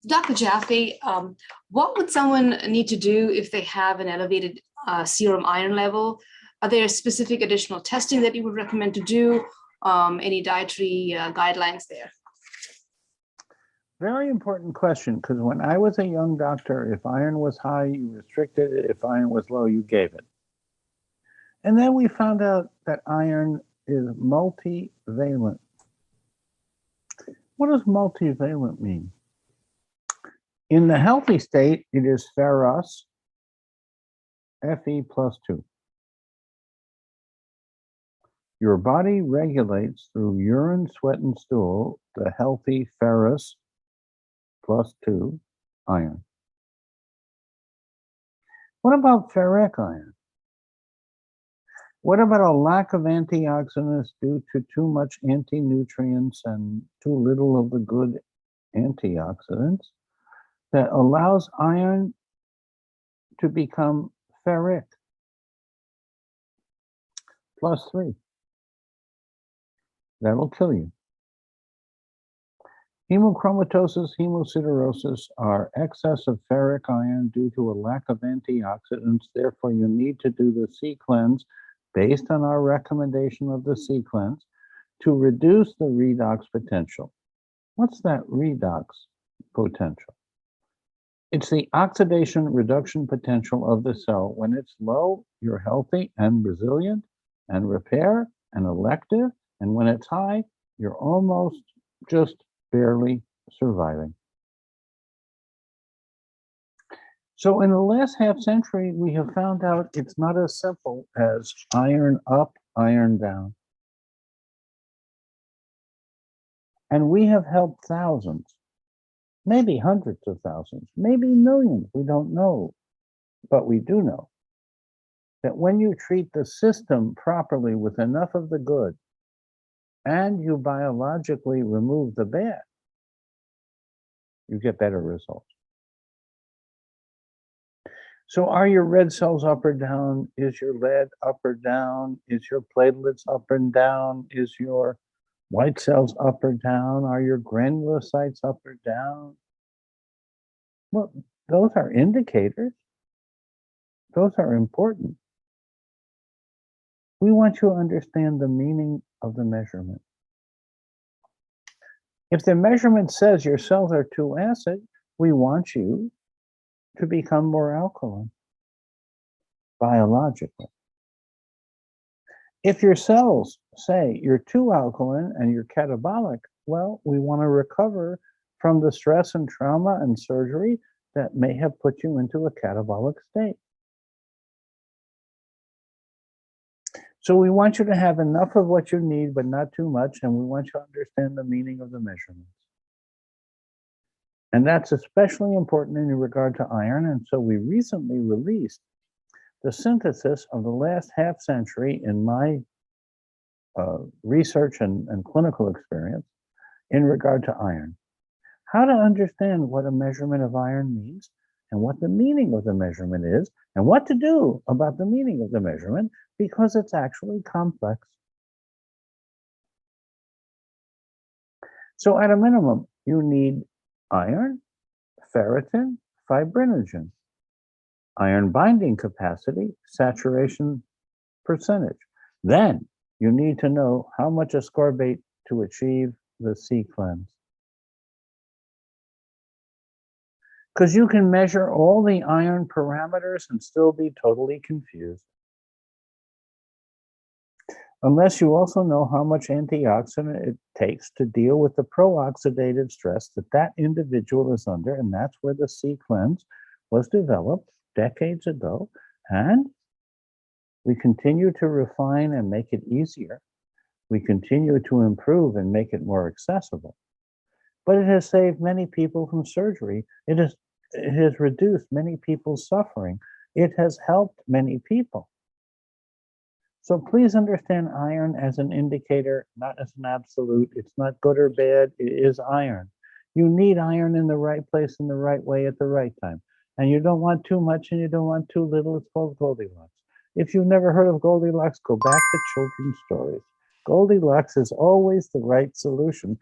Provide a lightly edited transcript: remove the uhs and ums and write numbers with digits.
Dr. Jaffe, what would someone need to do if they have an elevated serum iron level? Are there specific additional testing that you would recommend to do? Any dietary guidelines there? Very important question, because when I was a young doctor, if iron was high, you restricted it. If iron was low, you gave it. And then we found out that iron is multivalent. What does multivalent mean? In the healthy state, it is ferrous, Fe plus 2. Your body regulates through urine, sweat, and stool the healthy ferrous plus 2 iron. What about ferric iron? What about a lack of antioxidants due to too much anti-nutrients and too little of the good antioxidants that allows iron to become ferric plus 3? That'll kill you. Hemochromatosis, hemosiderosis are excess of ferric iron due to a lack of antioxidants. Therefore, you need to do the C cleanse based on our recommendation of the C cleanse to reduce the redox potential. What's that redox potential? It's the oxidation reduction potential of the cell. When it's low, you're healthy and resilient and repair and elective. And when it's high, you're almost just barely surviving. So in the last half century, we have found out it's not as simple as iron up, iron down. And we have helped thousands, maybe hundreds of thousands, maybe millions, we don't know. But we do know that when you treat the system properly with enough of the good, and you biologically remove the bad, you get better results. So are your red cells up or down? Is your lead up or down? Is your platelets up and down? Is your white cells up or down? Are your granulocytes up or down? Well, those are indicators. Those are important. We want you to understand the meaning of the measurement. If the measurement says your cells are too acid, we want you to become more alkaline biologically. If your cells say you're too alkaline and you're catabolic, well, we want to recover from the stress and trauma and surgery that may have put you into a catabolic state. So we want you to have enough of what you need, but not too much, and we want you to understand the meaning of the measurements. And that's especially important in regard to iron, and so we recently released the synthesis of the last half century in my research and clinical experience in regard to iron. How to understand what a measurement of iron means, and what the meaning of the measurement is, and what to do about the meaning of the measurement, because it's actually complex. So at a minimum, you need iron, ferritin, fibrinogen, iron binding capacity, saturation percentage. Then you need to know how much ascorbate to achieve the C cleanse. Because you can measure all the iron parameters and still be totally confused. Unless you also know how much antioxidant it takes to deal with the pro-oxidative stress that that individual is under, and that's where the C cleanse was developed decades ago, and we continue to refine and make it easier. We continue to improve and make it more accessible. But it has saved many people from surgery. It has reduced many people's suffering. It has helped many people. So please understand iron as an indicator, not as an absolute. It's not good or bad, it is iron. You need iron in the right place in the right way at the right time. And you don't want too much and you don't want too little. It's called Goldilocks. If you've never heard of Goldilocks, go back to children's stories. Goldilocks is always the right solution.